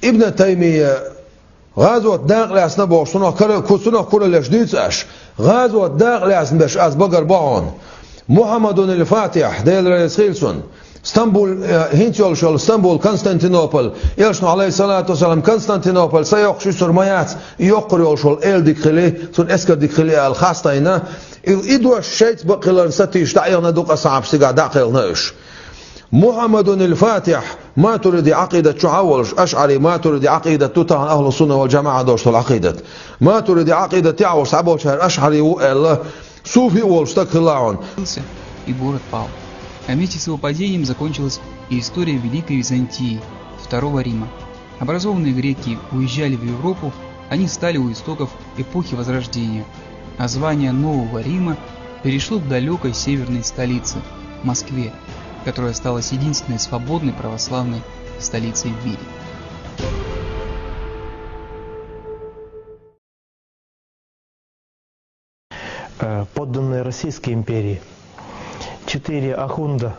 ابن تيمية غزوة داخل أسنا بوشتنا كسنا كل لجديد أش غزوة داخل أسنا بش أز بقر بعون محمد الفاتح ديل رئيس خيلسون اسطنبول هينتيول شول اسطنبول كونستانتينوبل يلشنو عليه الصلاة والسلام كونستانتينوبل سيوقشي سرمايات يقريول شول إل ديكخلي سون إسكر ديكخلي الخاستينا إدو الشيط بقلن ستيش دعيرنا دوق صعب سيقا داقل ناش محمد الفاتح ما تريد عقيدة شعول أشعري ما تريد عقيدة توتان أهل السنة والجماعة دوشت العقيدة ما تريد عقيدة تعوش سعبو شهر أشعري وإلا صوفي والستكلاعون и город пал. А вместе с его падением закончилась и история Великой Византии, Второго Рима. Образованные греки уезжали в Европу, они стали у истоков эпохи Возрождения, а звание Нового Рима перешло к далекой северной столице, Москве, которая осталась единственной свободной православной столицей в мире. Подданные Российской империи. 4 ахунда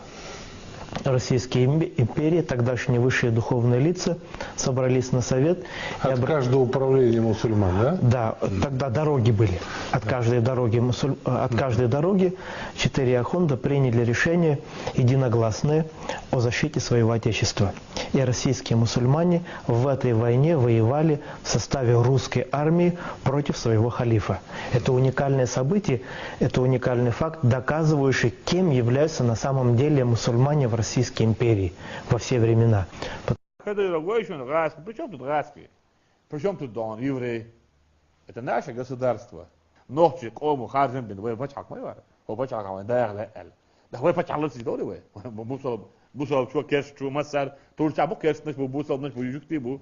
Российской империи, тогдашние высшие духовные лица, собрались на совет. От каждого управления мусульман, да? Да, тогда дороги были. От каждой дороги 4 ахунда приняли решение единогласное о защите своего отечества. И российские мусульмане в этой войне воевали в составе русской армии против своего халифа. Это уникальное событие, это уникальный факт, доказывающий, кем являются на самом деле мусульмане в Российской империи во все времена. Причем тут Распи? Причем тут Дон, евреи? Это наше государство. Нохчик, ому, харзем, бин, вы бачак мой вар. О бачак, а да эл. Да вы бачак си дори вы. Бусал чё кеш, чё масар, турчабу кеш, наш бусал, наш южукти бу.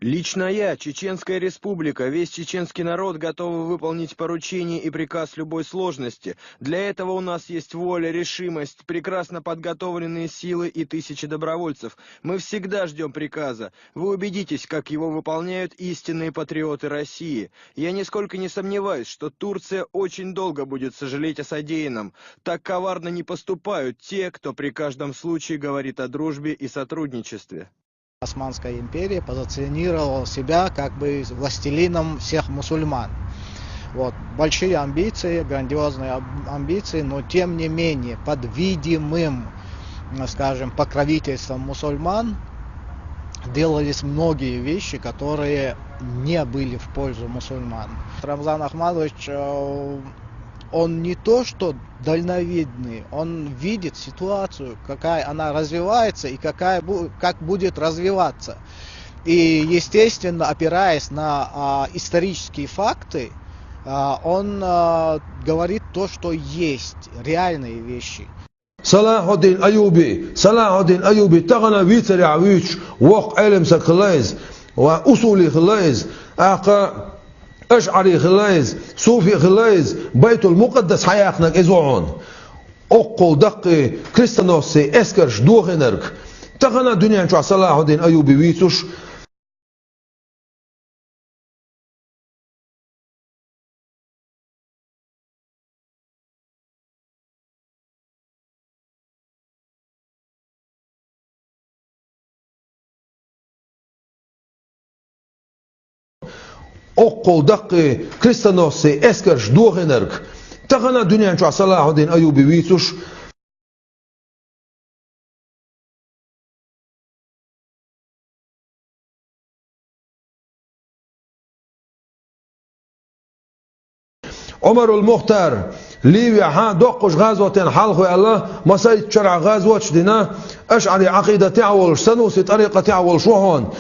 Лично я, Чеченская Республика, весь чеченский народ готовы выполнить поручение и приказ любой сложности. Для этого у нас есть воля, решимость, прекрасно подготовленные силы и тысячи добровольцев. Мы всегда ждем приказа. Вы убедитесь, как его выполняют истинные патриоты России. Я нисколько не сомневаюсь, что Турция очень долго будет сожалеть о содеянном. Так коварно не поступают те, кто при каждом случае говорит о дружбе и сотрудничестве. Османская империя позиционировала себя как бы властелином всех мусульман. Вот. Большие амбиции, грандиозные амбиции, но тем не менее под видимым, скажем, покровительством мусульман делались многие вещи, которые не были в пользу мусульман. Рамзан Ахмадович, он не то что дальновидный, он видит ситуацию, какая она развивается и как будет развиваться. И, естественно, опираясь на исторические факты, он говорит то, что есть, реальные вещи. صلاح الدين أيوبي تغنى بيتر عويش وق علم سكلايز وأصولي خلايز أشعري خلايز صوفي خلايز بيت المقدس حياخنك إزوعون أقل دقي كريستانوسي إسكرش دوغنرك تغنى دنيا شو صلاح الدين أيوبي ويتوش أقل دقي كريستانوسي إسكرش دوغنرك تغنى دنيا شو صلاح الدين أيوبي ويتوش عمر المختار ليبيا ها دقش غزوة حلقوا الله مسايد شرع غزوة شدنا أشعري عقيدة تعول سنوسي طريقة تعول شوهون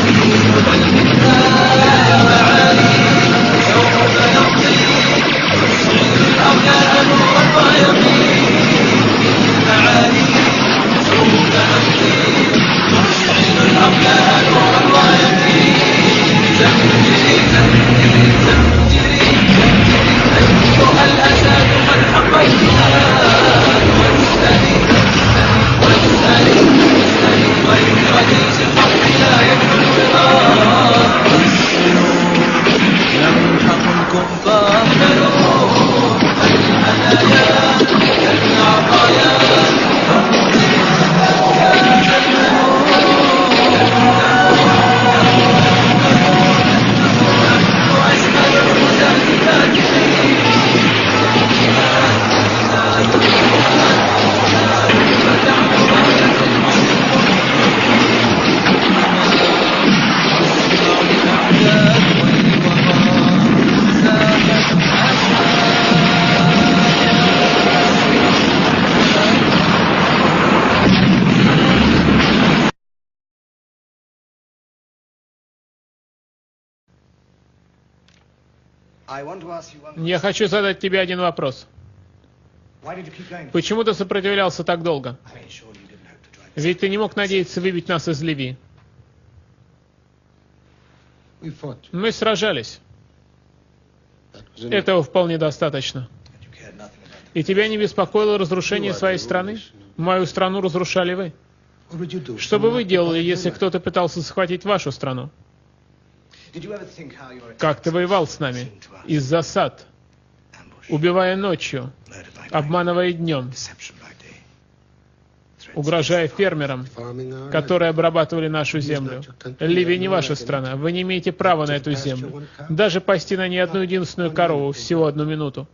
دين الإنهاج Я хочу задать тебе один вопрос. Почему ты сопротивлялся так долго? Ведь ты не мог надеяться выбить нас из Ливии. Мы сражались. Этого вполне достаточно. И тебя не беспокоило разрушение своей страны? Мою страну разрушали вы. Что бы вы делали, если кто-то пытался захватить вашу страну? Как ты воевал с нами? Из засад, убивая ночью, обманывая днем, угрожая фермерам, которые обрабатывали нашу землю. Ливия не ваша страна. Вы не имеете права на эту землю. Даже пасти на ней одну единственную корову всего 1 минуту.